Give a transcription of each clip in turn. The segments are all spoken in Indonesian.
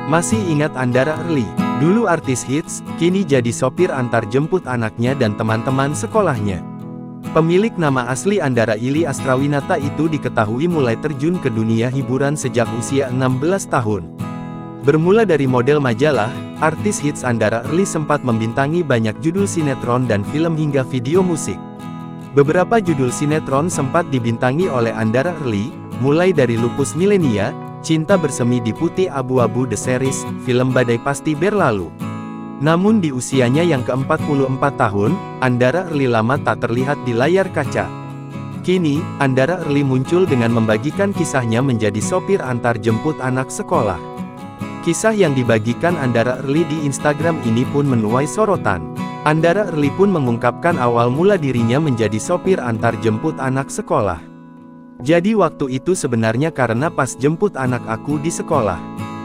Masih ingat Andara Early? Dulu artis hits, kini jadi sopir antar jemput anaknya dan teman-teman sekolahnya. Pemilik nama asli Andara Ili Astrawinata itu diketahui mulai terjun ke dunia hiburan sejak usia 16 tahun. Bermula dari model majalah, artis hits Andara Early sempat membintangi banyak judul sinetron dan film hingga video musik. Beberapa judul sinetron sempat dibintangi oleh Andara Early, mulai dari Lupus Milenia, Cinta Bersemi di Putih Abu-Abu The Series, film Badai Pasti Berlalu. Namun di usianya yang ke-44 tahun, Andara Early lama tak terlihat di layar kaca. Kini, Andara Early muncul dengan membagikan kisahnya menjadi sopir antar jemput anak sekolah. Kisah yang dibagikan Andara Early di Instagram ini pun menuai sorotan. Andara Early pun mengungkapkan awal mula dirinya menjadi sopir antar jemput anak sekolah. Jadi waktu itu sebenarnya karena pas jemput anak aku di sekolah.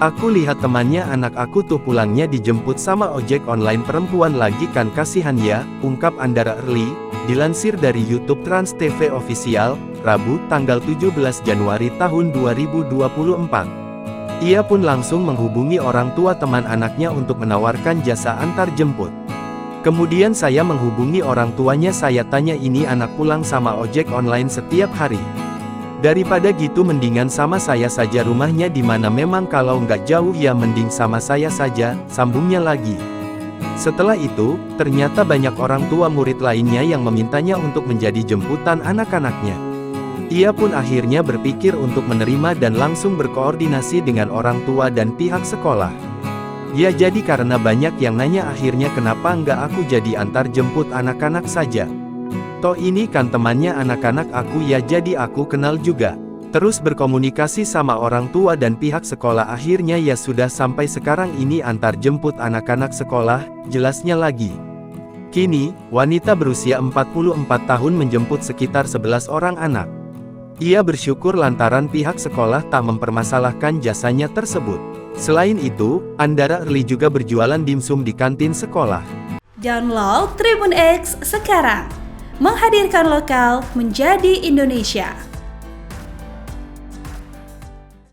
Aku lihat temannya anak aku tuh pulangnya dijemput sama ojek online perempuan lagi kan kasihan ya, ungkap Andara Early, dilansir dari YouTube Trans TV Official, Rabu, tanggal 17 Januari tahun 2024. Ia pun langsung menghubungi orang tua teman anaknya untuk menawarkan jasa antar jemput. Kemudian saya menghubungi orang tuanya, saya tanya ini anak pulang sama ojek online setiap hari. Daripada gitu mendingan sama saya saja, rumahnya di mana, memang kalau nggak jauh ya mending sama saya saja, sambungnya lagi. Setelah itu, ternyata banyak orang tua murid lainnya yang memintanya untuk menjadi jemputan anak-anaknya. Ia pun akhirnya berpikir untuk menerima dan langsung berkoordinasi dengan orang tua dan pihak sekolah. Ya jadi karena banyak yang nanya akhirnya kenapa nggak aku jadi antar jemput anak-anak saja. Toh ini kan temannya anak-anak aku ya, jadi aku kenal juga. Terus berkomunikasi sama orang tua dan pihak sekolah, akhirnya ya sudah sampai sekarang ini antar jemput anak-anak sekolah, jelasnya lagi. Kini, wanita berusia 44 tahun menjemput sekitar 11 orang anak. Ia bersyukur lantaran pihak sekolah tak mempermasalahkan jasanya tersebut. Selain itu, Andara Early juga berjualan dimsum di kantin sekolah. Download Tribun X sekarang. Menghadirkan lokal menjadi Indonesia.